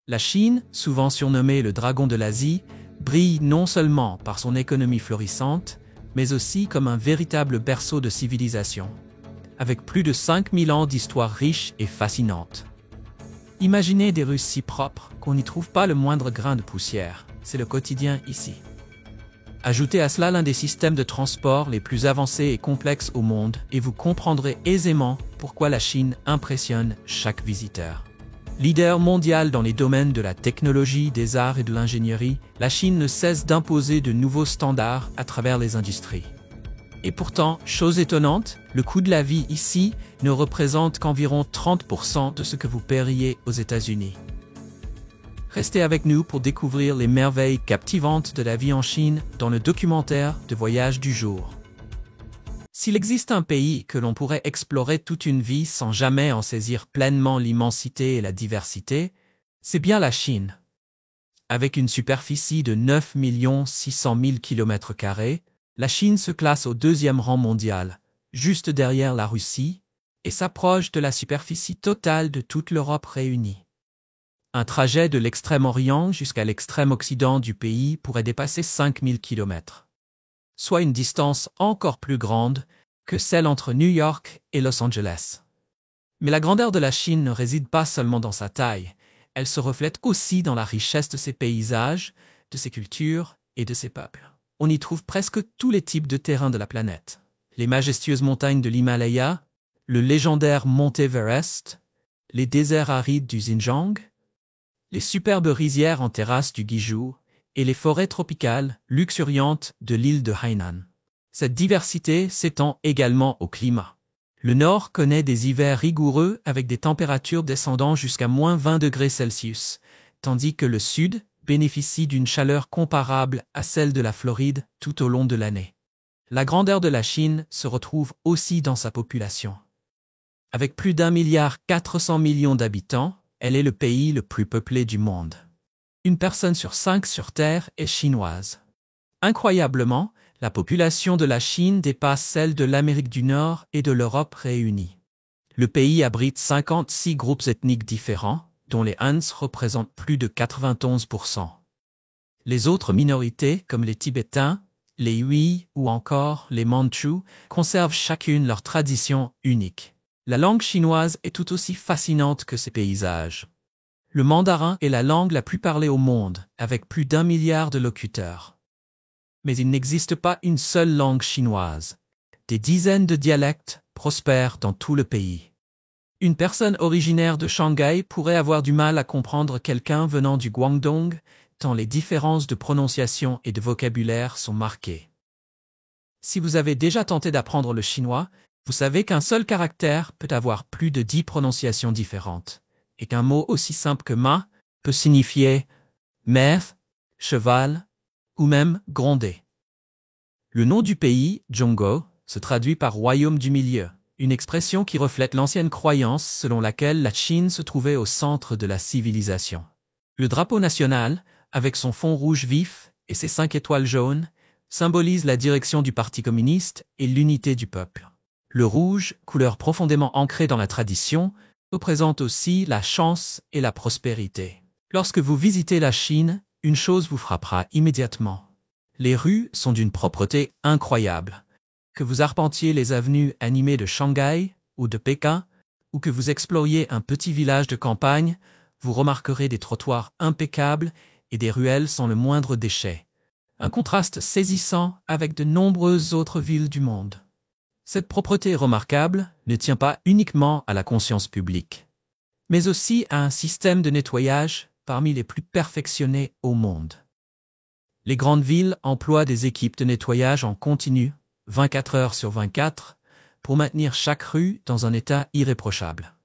La Chine, souvent surnommée le dragon de l'Asie, brille non seulement par son économie florissante, mais aussi comme un véritable berceau de civilisation, avec plus de 5000 ans d'histoire riche et fascinante. Imaginez des rues si propres qu'on n'y trouve pas le moindre grain de poussière. C'est le quotidien ici. Ajoutez à cela l'un des systèmes de transport les plus avancés et complexes au monde et vous comprendrez aisément pourquoi la Chine impressionne chaque visiteur. Leader mondial dans les domaines de la technologie, des arts et de l'ingénierie, la Chine ne cesse d'imposer de nouveaux standards à travers les industries. Et pourtant, chose étonnante, le coût de la vie ici ne représente qu'environ 30% de ce que vous paieriez aux États-Unis. Restez avec nous pour découvrir les merveilles captivantes de la vie en Chine dans le documentaire de voyage du jour. S'il existe un pays que l'on pourrait explorer toute une vie sans jamais en saisir pleinement l'immensité et la diversité, c'est bien la Chine. Avec une superficie de 9 600 000 km², la Chine se classe au deuxième rang mondial, juste derrière la Russie, et s'approche de la superficie totale de toute l'Europe réunie. Un trajet de l'extrême-orient jusqu'à l'extrême-occident du pays pourrait dépasser 5000 km, soit une distance encore plus grande que celle entre New York et Los Angeles. Mais la grandeur de la Chine ne réside pas seulement dans sa taille, elle se reflète aussi dans la richesse de ses paysages, de ses cultures et de ses peuples. On y trouve presque tous les types de terrains de la planète. Les majestueuses montagnes de l'Himalaya, le légendaire mont Everest, les déserts arides du Xinjiang, les superbes rizières en terrasse du Guizhou et les forêts tropicales luxuriantes de l'île de Hainan. Cette diversité s'étend également au climat. Le nord connaît des hivers rigoureux avec des températures descendant jusqu'à -20°C, tandis que le sud bénéficie d'une chaleur comparable à celle de la Floride tout au long de l'année. La grandeur de la Chine se retrouve aussi dans sa population. Avec plus d'1,4 milliard d'habitants, elle est le pays le plus peuplé du monde. Une personne sur 5 sur Terre est chinoise. Incroyablement, la population de la Chine dépasse celle de l'Amérique du Nord et de l'Europe réunies. Le pays abrite 56 groupes ethniques différents, dont les Han représentent plus de 91%. Les autres minorités, comme les Tibétains, les Hui ou encore les Mandchous, conservent chacune leur tradition unique. La langue chinoise est tout aussi fascinante que ses paysages. Le mandarin est la langue la plus parlée au monde, avec plus d'1 milliard de locuteurs. Mais il n'existe pas une seule langue chinoise. Des dizaines de dialectes prospèrent dans tout le pays. Une personne originaire de Shanghai pourrait avoir du mal à comprendre quelqu'un venant du Guangdong, tant les différences de prononciation et de vocabulaire sont marquées. Si vous avez déjà tenté d'apprendre le chinois, vous savez qu'un seul caractère peut avoir plus de 10 prononciations différentes, et qu'un mot aussi simple que ma peut signifier mère, cheval, ou même gronder. Le nom du pays, Zhongguo, se traduit par royaume du milieu, une expression qui reflète l'ancienne croyance selon laquelle la Chine se trouvait au centre de la civilisation. Le drapeau national, avec son fond rouge vif et ses 5 étoiles jaunes, symbolise la direction du Parti communiste et l'unité du peuple. Le rouge, couleur profondément ancrée dans la tradition, représente aussi la chance et la prospérité. Lorsque vous visitez la Chine, une chose vous frappera immédiatement. Les rues sont d'une propreté incroyable. Que vous arpentiez les avenues animées de Shanghai ou de Pékin, ou que vous exploriez un petit village de campagne, vous remarquerez des trottoirs impeccables et des ruelles sans le moindre déchet. Un contraste saisissant avec de nombreuses autres villes du monde. Cette propreté remarquable ne tient pas uniquement à la conscience publique, mais aussi à un système de nettoyage parmi les plus perfectionnés au monde. Les grandes villes emploient des équipes de nettoyage en continu, 24 heures sur 24, pour maintenir chaque rue dans un état irréprochable.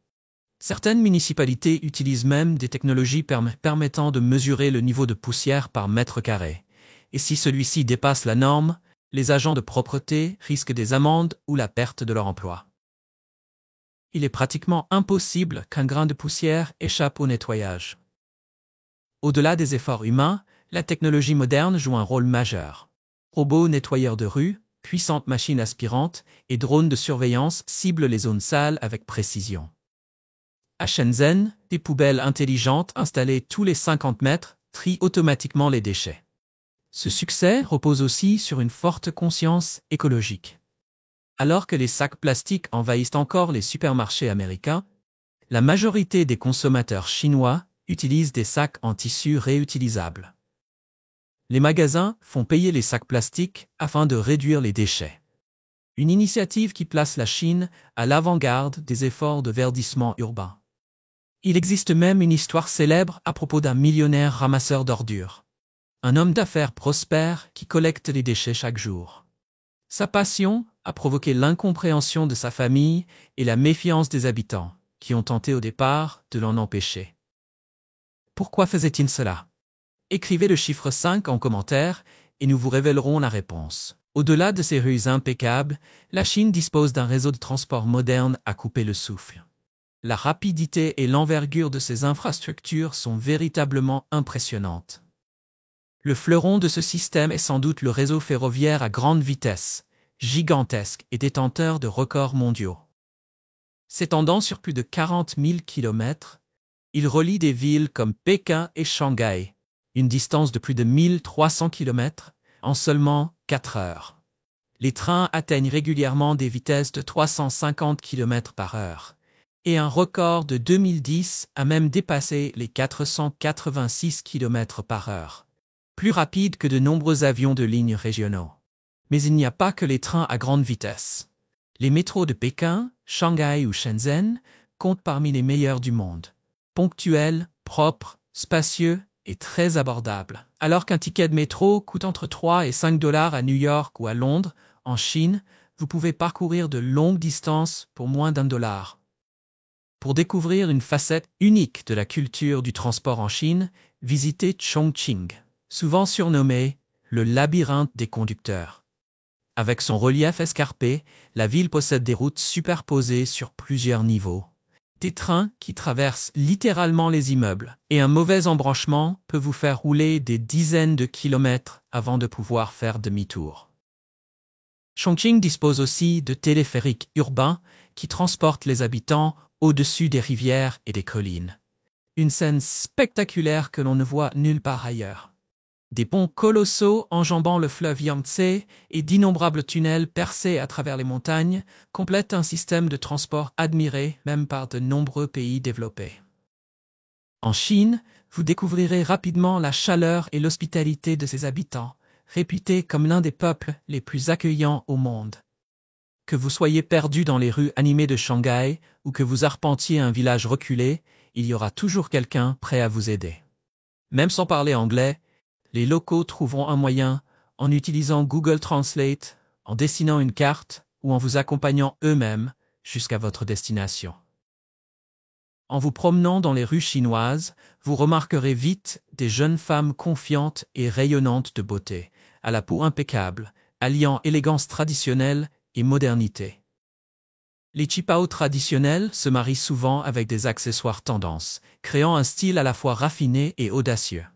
Certaines municipalités utilisent même des technologies permettant de mesurer le niveau de poussière par mètre carré, et si celui-ci dépasse la norme, les agents de propreté risquent des amendes ou la perte de leur emploi. Il est pratiquement impossible qu'un grain de poussière échappe au nettoyage. Au-delà des efforts humains, la technologie moderne joue un rôle majeur. Robots nettoyeurs de rue, puissantes machines aspirantes et drones de surveillance ciblent les zones sales avec précision. À Shenzhen, des poubelles intelligentes installées tous les 50 mètres trient automatiquement les déchets. Ce succès repose aussi sur une forte conscience écologique. Alors que les sacs plastiques envahissent encore les supermarchés américains, la majorité des consommateurs chinois utilisent des sacs en tissu réutilisables. Les magasins font payer les sacs plastiques afin de réduire les déchets. Une initiative qui place la Chine à l'avant-garde des efforts de verdissement urbain. Il existe même une histoire célèbre à propos d'un millionnaire ramasseur d'ordures. Un homme d'affaires prospère qui collecte les déchets chaque jour. Sa passion a provoqué l'incompréhension de sa famille et la méfiance des habitants, qui ont tenté au départ de l'en empêcher. Pourquoi faisait-il cela? Écrivez le chiffre 5 en commentaire et nous vous révélerons la réponse. Au-delà de ces rues impeccables, la Chine dispose d'un réseau de transport moderne à couper le souffle. La rapidité et l'envergure de ces infrastructures sont véritablement impressionnantes. Le fleuron de ce système est sans doute le réseau ferroviaire à grande vitesse, gigantesque et détenteur de records mondiaux. S'étendant sur plus de 40 000 km, il relie des villes comme Pékin et Shanghai, une distance de plus de 1300 km, en seulement 4 heures. Les trains atteignent régulièrement des vitesses de 350 km/h, et un record de 2010 a même dépassé les 486 km/h, plus rapide que de nombreux avions de ligne régionaux. Mais il n'y a pas que les trains à grande vitesse. Les métros de Pékin, Shanghai ou Shenzhen comptent parmi les meilleurs du monde. Ponctuels, propres, spacieux et très abordables. Alors qu'un ticket de métro coûte entre 3 et 5 dollars à New York ou à Londres, en Chine, vous pouvez parcourir de longues distances pour moins d'$1. Pour découvrir une facette unique de la culture du transport en Chine, visitez Chongqing, souvent surnommé le labyrinthe des conducteurs. Avec son relief escarpé, la ville possède des routes superposées sur plusieurs niveaux. Des trains qui traversent littéralement les immeubles, et un mauvais embranchement peut vous faire rouler des dizaines de kilomètres avant de pouvoir faire demi-tour. Chongqing dispose aussi de téléphériques urbains qui transportent les habitants au-dessus des rivières et des collines. Une scène spectaculaire que l'on ne voit nulle part ailleurs. Des ponts colossaux enjambant le fleuve Yangtze et d'innombrables tunnels percés à travers les montagnes complètent un système de transport admiré même par de nombreux pays développés. En Chine, vous découvrirez rapidement la chaleur et l'hospitalité de ses habitants, réputés comme l'un des peuples les plus accueillants au monde. Que vous soyez perdu dans les rues animées de Shanghai ou que vous arpentiez un village reculé, il y aura toujours quelqu'un prêt à vous aider. Même sans parler anglais, les locaux trouveront un moyen, en utilisant Google Translate, en dessinant une carte ou en vous accompagnant eux-mêmes jusqu'à votre destination. En vous promenant dans les rues chinoises, vous remarquerez vite des jeunes femmes confiantes et rayonnantes de beauté, à la peau impeccable, alliant élégance traditionnelle et modernité. Les qipao traditionnels se marient souvent avec des accessoires tendance, créant un style à la fois raffiné et audacieux.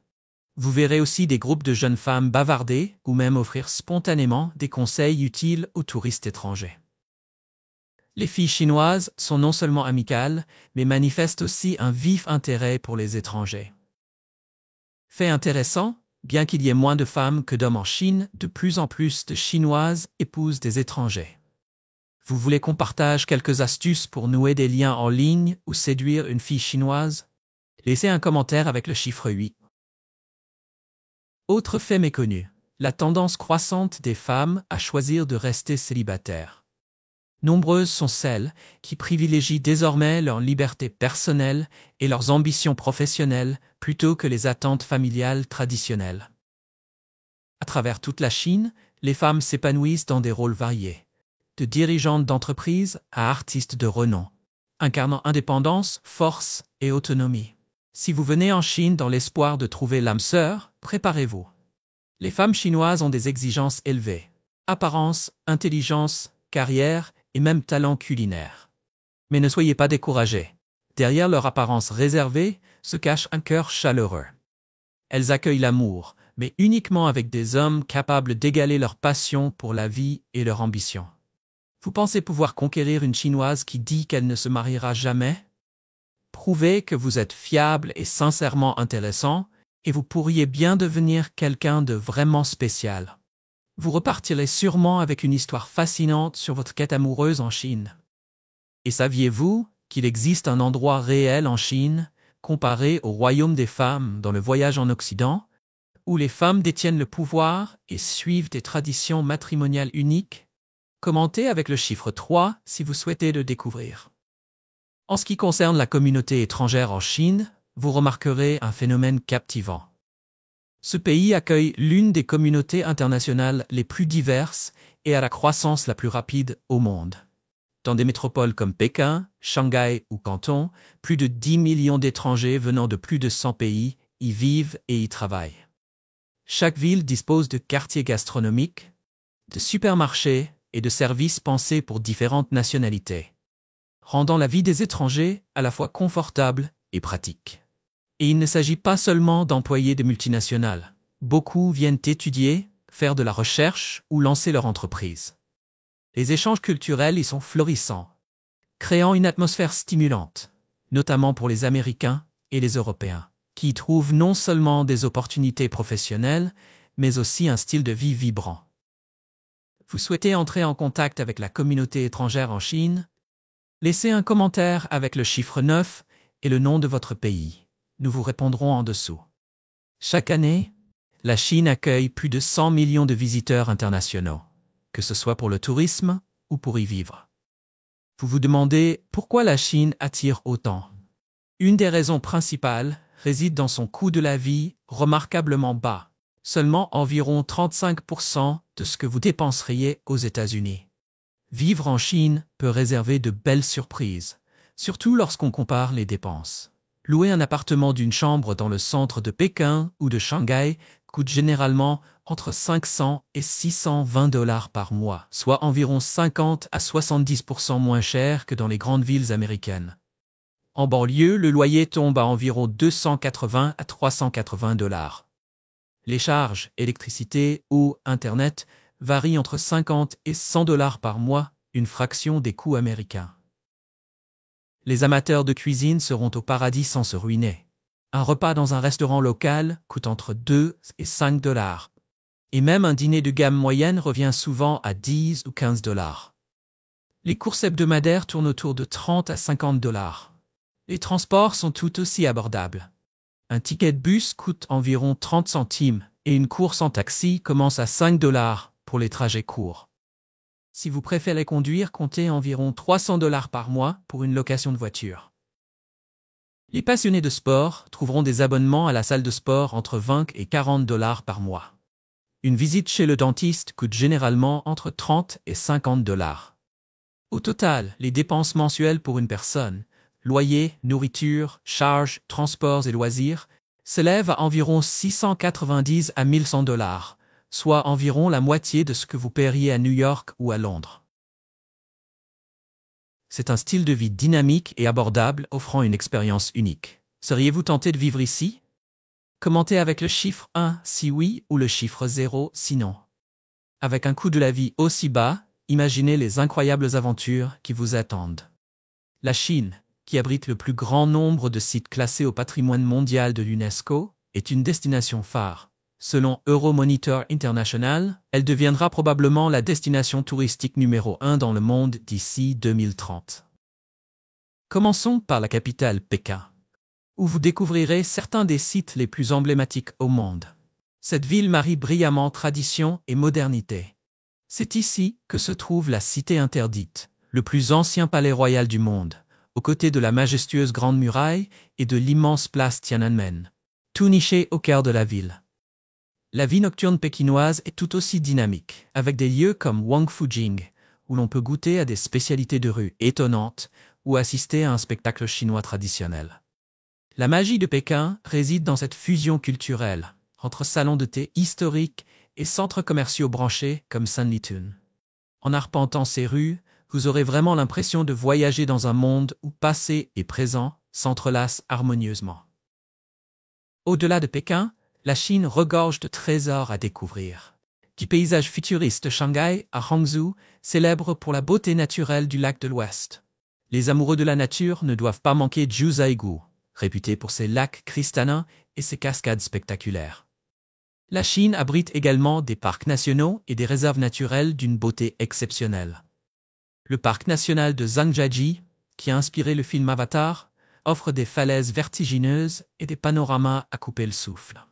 Vous verrez aussi des groupes de jeunes femmes bavarder ou même offrir spontanément des conseils utiles aux touristes étrangers. Les filles chinoises sont non seulement amicales, mais manifestent aussi un vif intérêt pour les étrangers. Fait intéressant, bien qu'il y ait moins de femmes que d'hommes en Chine, de plus en plus de Chinoises épousent des étrangers. Vous voulez qu'on partage quelques astuces pour nouer des liens en ligne ou séduire une fille chinoise? Laissez un commentaire avec le chiffre 8. Autre fait méconnu, la tendance croissante des femmes à choisir de rester célibataires. Nombreuses sont celles qui privilégient désormais leur liberté personnelle et leurs ambitions professionnelles plutôt que les attentes familiales traditionnelles. À travers toute la Chine, les femmes s'épanouissent dans des rôles variés, de dirigeantes d'entreprise à artistes de renom, incarnant indépendance, force et autonomie. Si vous venez en Chine dans l'espoir de trouver l'âme sœur, préparez-vous. Les femmes chinoises ont des exigences élevées. Apparence, intelligence, carrière et même talent culinaire. Mais ne soyez pas découragés. Derrière leur apparence réservée se cache un cœur chaleureux. Elles accueillent l'amour, mais uniquement avec des hommes capables d'égaler leur passion pour la vie et leur ambition. Vous pensez pouvoir conquérir une Chinoise qui dit qu'elle ne se mariera jamais? prouvez que vous êtes fiable et sincèrement intéressant, et vous pourriez bien devenir quelqu'un de vraiment spécial. Vous repartirez sûrement avec une histoire fascinante sur votre quête amoureuse en Chine. Et saviez-vous qu'il existe un endroit réel en Chine, comparé au royaume des femmes dans le voyage en Occident, où les femmes détiennent le pouvoir et suivent des traditions matrimoniales uniques? Commentez avec le chiffre 3 si vous souhaitez le découvrir. En ce qui concerne la communauté étrangère en Chine, vous remarquerez un phénomène captivant. Ce pays accueille l'une des communautés internationales les plus diverses et à la croissance la plus rapide au monde. Dans des métropoles comme Pékin, Shanghai ou Canton, plus de 10 millions d'étrangers venant de plus de 100 pays y vivent et y travaillent. Chaque ville dispose de quartiers gastronomiques, de supermarchés et de services pensés pour différentes nationalités, rendant la vie des étrangers à la fois confortable et pratique. Et il ne s'agit pas seulement d'employés de multinationales. Beaucoup viennent étudier, faire de la recherche ou lancer leur entreprise. Les échanges culturels y sont florissants, créant une atmosphère stimulante, notamment pour les Américains et les Européens, qui y trouvent non seulement des opportunités professionnelles, mais aussi un style de vie vibrant. Vous souhaitez entrer en contact avec la communauté étrangère en Chine? Laissez un commentaire avec le chiffre 9 et le nom de votre pays. Nous vous répondrons en dessous. Chaque année, la Chine accueille plus de 100 millions de visiteurs internationaux, que ce soit pour le tourisme ou pour y vivre. Vous vous demandez pourquoi la Chine attire autant. Une des raisons principales réside dans son coût de la vie remarquablement bas, seulement environ 35% de ce que vous dépenseriez aux États-Unis. Vivre en Chine peut réserver de belles surprises, surtout lorsqu'on compare les dépenses. Louer un appartement d'une chambre dans le centre de Pékin ou de Shanghai coûte généralement entre 500 et 620 $ par mois, soit environ 50 à 70% moins cher que dans les grandes villes américaines. En banlieue, le loyer tombe à environ 280 à 380 $. Les charges, électricité, eau, Internet, varient entre 50 et 100 $ par mois, une fraction des coûts américains. Les amateurs de cuisine seront au paradis sans se ruiner. Un repas dans un restaurant local coûte entre 2 et 5 $. Et même un dîner de gamme moyenne revient souvent à 10 ou 15 $. Les courses hebdomadaires tournent autour de 30 à 50 $. Les transports sont tout aussi abordables. Un ticket de bus coûte environ 30 centimes et une course en taxi commence à 5 $ pour les trajets courts. Si vous préférez conduire, comptez environ 300 $ par mois pour une location de voiture. Les passionnés de sport trouveront des abonnements à la salle de sport entre 20 et 40 $ par mois. Une visite chez le dentiste coûte généralement entre 30 et 50 $. Au total, les dépenses mensuelles pour une personne, loyer, nourriture, charges, transports et loisirs, s'élèvent à environ 690 à 1100 $, soit environ la moitié de ce que vous paieriez à New York ou à Londres. C'est un style de vie dynamique et abordable offrant une expérience unique. Seriez-vous tenté de vivre ici? Commentez avec le chiffre 1 si oui ou le chiffre 0 si non. Avec un coût de la vie aussi bas, imaginez les incroyables aventures qui vous attendent. La Chine, qui abrite le plus grand nombre de sites classés au patrimoine mondial de l'UNESCO, est une destination phare. Selon Euromonitor International, elle deviendra probablement la destination touristique numéro 1 dans le monde d'ici 2030. Commençons par la capitale Pékin, où vous découvrirez certains des sites les plus emblématiques au monde. Cette ville marie brillamment tradition et modernité. C'est ici que se trouve la Cité interdite, le plus ancien palais royal du monde, aux côtés de la majestueuse Grande Muraille et de l'immense place Tiananmen, tout niché au cœur de la ville. La vie nocturne pékinoise est tout aussi dynamique, avec des lieux comme Wangfujing, où l'on peut goûter à des spécialités de rue étonnantes ou assister à un spectacle chinois traditionnel. La magie de Pékin réside dans cette fusion culturelle, entre salons de thé historiques et centres commerciaux branchés comme Sanlitun. En arpentant ces rues, vous aurez vraiment l'impression de voyager dans un monde où passé et présent s'entrelacent harmonieusement. Au-delà de Pékin, la Chine regorge de trésors à découvrir. Du paysage futuriste de Shanghai à Hangzhou, célèbre pour la beauté naturelle du lac de l'Ouest. Les amoureux de la nature ne doivent pas manquer Jiuzhaigou, réputé pour ses lacs cristallins et ses cascades spectaculaires. La Chine abrite également des parcs nationaux et des réserves naturelles d'une beauté exceptionnelle. Le parc national de Zhangjiajie, qui a inspiré le film Avatar, offre des falaises vertigineuses et des panoramas à couper le souffle.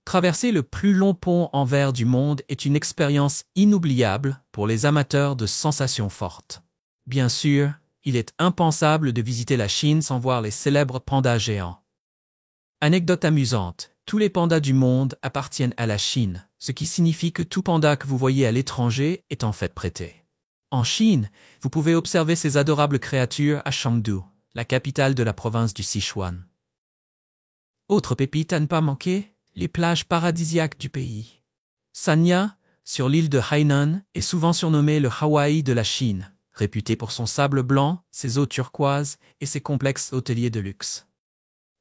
Traverser le plus long pont en verre du monde est une expérience inoubliable pour les amateurs de sensations fortes. Bien sûr, il est impensable de visiter la Chine sans voir les célèbres pandas géants. Anecdote amusante, tous les pandas du monde appartiennent à la Chine, ce qui signifie que tout panda que vous voyez à l'étranger est en fait prêté. En Chine, vous pouvez observer ces adorables créatures à Chengdu, la capitale de la province du Sichuan. Autre pépite à ne pas manquer, les plages paradisiaques du pays. Sanya, sur l'île de Hainan, est souvent surnommée le Hawaï de la Chine, réputé pour son sable blanc, ses eaux turquoises et ses complexes hôteliers de luxe.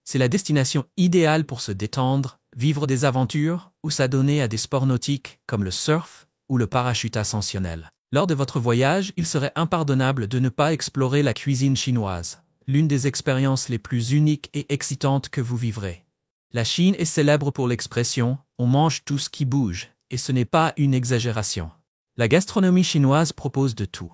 C'est la destination idéale pour se détendre, vivre des aventures ou s'adonner à des sports nautiques comme le surf ou le parachute ascensionnel. Lors de votre voyage, il serait impardonnable de ne pas explorer la cuisine chinoise, l'une des expériences les plus uniques et excitantes que vous vivrez. La Chine est célèbre pour l'expression « on mange tout ce qui bouge » et ce n'est pas une exagération. La gastronomie chinoise propose de tout.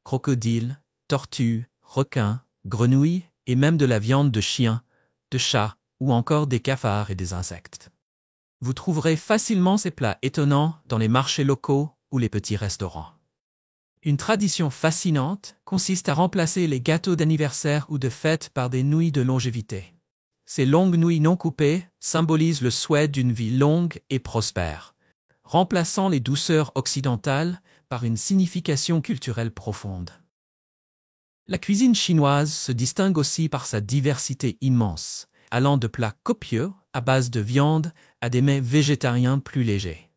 Crocodiles, tortues, requins, grenouilles et même de la viande de chien, de chat ou encore des cafards et des insectes. Vous trouverez facilement ces plats étonnants dans les marchés locaux ou les petits restaurants. Une tradition fascinante consiste à remplacer les gâteaux d'anniversaire ou de fête par des nouilles de longévité. Ces longues nouilles non coupées symbolisent le souhait d'une vie longue et prospère, remplaçant les douceurs occidentales par une signification culturelle profonde. La cuisine chinoise se distingue aussi par sa diversité immense, allant de plats copieux à base de viande à des mets végétariens plus légers.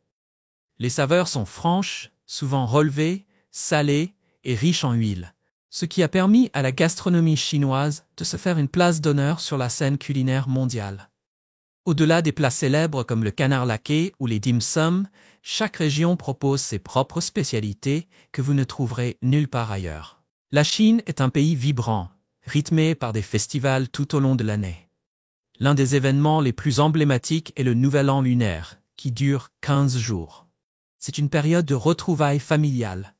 Les saveurs sont franches, souvent relevées, salées et riches en huile, ce qui a permis à la gastronomie chinoise de se faire une place d'honneur sur la scène culinaire mondiale. Au-delà des plats célèbres comme le canard laqué ou les dim sum, chaque région propose ses propres spécialités que vous ne trouverez nulle part ailleurs. La Chine est un pays vibrant, rythmé par des festivals tout au long de l'année. L'un des événements les plus emblématiques est le Nouvel An lunaire, qui dure 15 jours. C'est une période de retrouvailles familiales.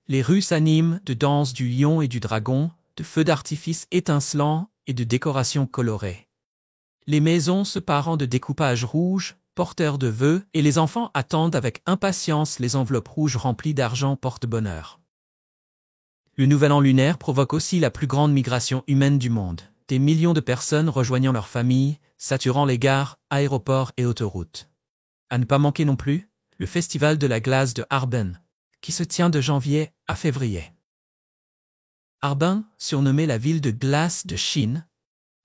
Les rues s'animent de danses du lion et du dragon, de feux d'artifice étincelants et de décorations colorées. Les maisons se parent de découpages rouges, porteurs de vœux, et les enfants attendent avec impatience les enveloppes rouges remplies d'argent porte-bonheur. Le Nouvel An lunaire provoque aussi la plus grande migration humaine du monde. Des millions de personnes rejoignant leurs familles, saturant les gares, aéroports et autoroutes. À ne pas manquer non plus, le festival de la glace de Harbin, qui se tient de janvier à février. Harbin, surnommée la ville de glace de Chine,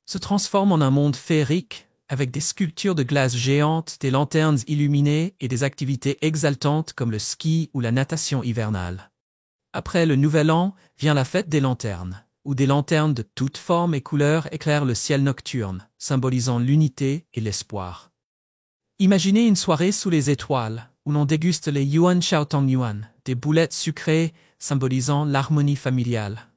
se transforme en un monde féerique avec des sculptures de glace géantes, des lanternes illuminées et des activités exaltantes comme le ski ou la natation hivernale. Après le Nouvel An vient la fête des lanternes, où des lanternes de toutes formes et couleurs éclairent le ciel nocturne, symbolisant l'unité et l'espoir. Imaginez une soirée sous les étoiles, où l'on déguste les Yuan Xiaotong Yuan, des boulettes sucrées symbolisant l'harmonie familiale.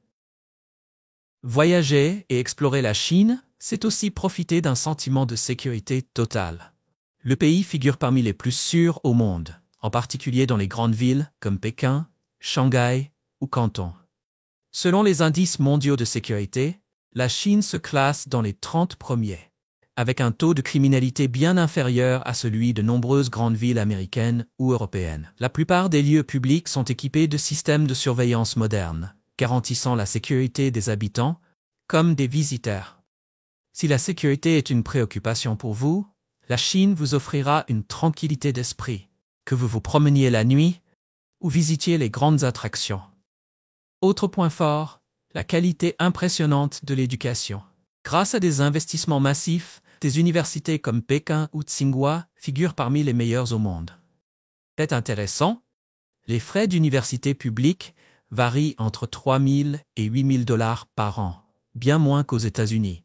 Voyager et explorer la Chine, c'est aussi profiter d'un sentiment de sécurité totale. Le pays figure parmi les plus sûrs au monde, en particulier dans les grandes villes comme Pékin, Shanghai ou Canton. Selon les indices mondiaux de sécurité, la Chine se classe dans les 30 premiers, avec un taux de criminalité bien inférieur à celui de nombreuses grandes villes américaines ou européennes. La plupart des lieux publics sont équipés de systèmes de surveillance modernes, garantissant la sécurité des habitants comme des visiteurs. Si la sécurité est une préoccupation pour vous, la Chine vous offrira une tranquillité d'esprit, que vous vous promeniez la nuit ou visitiez les grandes attractions. Autre point fort, la qualité impressionnante de l'éducation. Grâce à des investissements massifs, des universités comme Pékin ou Tsinghua figurent parmi les meilleures au monde. C'est intéressant, les frais d'université publique varient entre 3 000 et 8 000 $ par an, bien moins qu'aux États-Unis.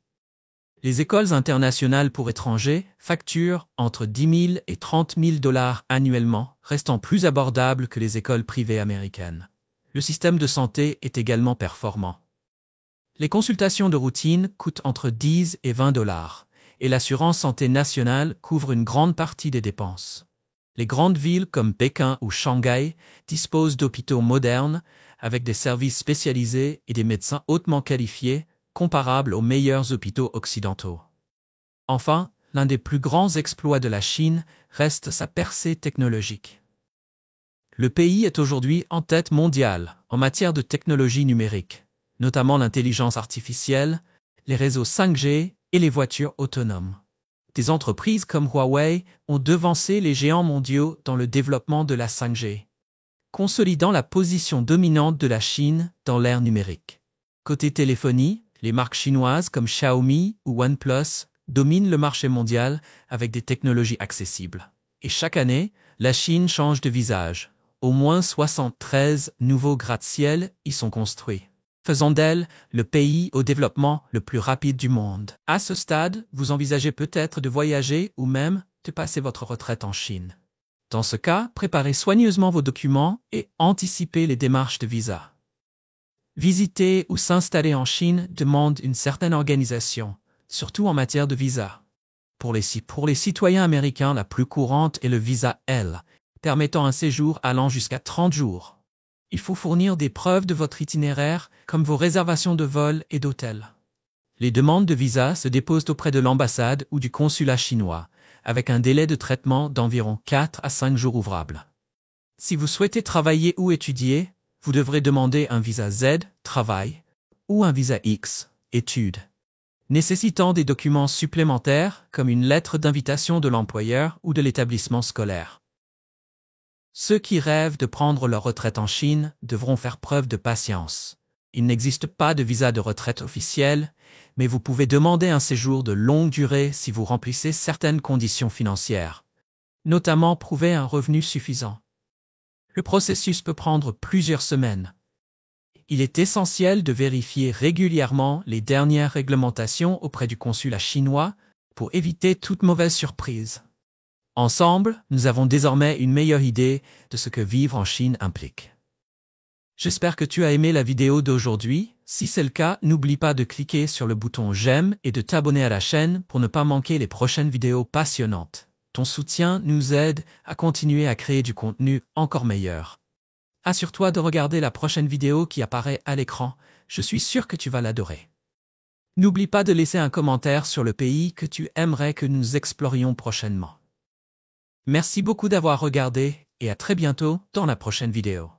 Les écoles internationales pour étrangers facturent entre 10 000 et 30 000 $ annuellement, restant plus abordables que les écoles privées américaines. Le système de santé est également performant. Les consultations de routine coûtent entre 10 et 20 $, et l'assurance santé nationale couvre une grande partie des dépenses. Les grandes villes comme Pékin ou Shanghai disposent d'hôpitaux modernes, avec des services spécialisés et des médecins hautement qualifiés, comparables aux meilleurs hôpitaux occidentaux. Enfin, l'un des plus grands exploits de la Chine reste sa percée technologique. Le pays est aujourd'hui en tête mondiale en matière de technologie numérique, notamment l'intelligence artificielle, les réseaux 5G et les voitures autonomes. Des entreprises comme Huawei ont devancé les géants mondiaux dans le développement de la 5G, consolidant la position dominante de la Chine dans l'ère numérique. Côté téléphonie, les marques chinoises comme Xiaomi ou OnePlus dominent le marché mondial avec des technologies accessibles. Et chaque année, la Chine change de visage. Au moins 73 nouveaux gratte-ciel y sont construits, faisant d'elle le pays au développement le plus rapide du monde. À ce stade, vous envisagez peut-être de voyager ou même de passer votre retraite en Chine. Dans ce cas, préparez soigneusement vos documents et anticipez les démarches de visa. Visiter ou s'installer en Chine demande une certaine organisation, surtout en matière de visa. Pour les citoyens américains, la plus courante est le visa L, permettant un séjour allant jusqu'à 30 jours. Il faut fournir des preuves de votre itinéraire, comme vos réservations de vol et d'hôtel. Les demandes de visa se déposent auprès de l'ambassade ou du consulat chinois, avec un délai de traitement d'environ 4 à 5 jours ouvrables. Si vous souhaitez travailler ou étudier, vous devrez demander un visa Z, travail, ou un visa X, études, nécessitant des documents supplémentaires comme une lettre d'invitation de l'employeur ou de l'établissement scolaire. Ceux qui rêvent de prendre leur retraite en Chine devront faire preuve de patience. Il n'existe pas de visa de retraite officiel, mais vous pouvez demander un séjour de longue durée si vous remplissez certaines conditions financières, notamment prouver un revenu suffisant. Le processus peut prendre plusieurs semaines. Il est essentiel de vérifier régulièrement les dernières réglementations auprès du consulat chinois pour éviter toute mauvaise surprise. Ensemble, nous avons désormais une meilleure idée de ce que vivre en Chine implique. J'espère que tu as aimé la vidéo d'aujourd'hui. Si c'est le cas, n'oublie pas de cliquer sur le bouton j'aime et de t'abonner à la chaîne pour ne pas manquer les prochaines vidéos passionnantes. Ton soutien nous aide à continuer à créer du contenu encore meilleur. Assure-toi de regarder la prochaine vidéo qui apparaît à l'écran. Je suis sûr que tu vas l'adorer. N'oublie pas de laisser un commentaire sur le pays que tu aimerais que nous explorions prochainement. Merci beaucoup d'avoir regardé et à très bientôt dans la prochaine vidéo.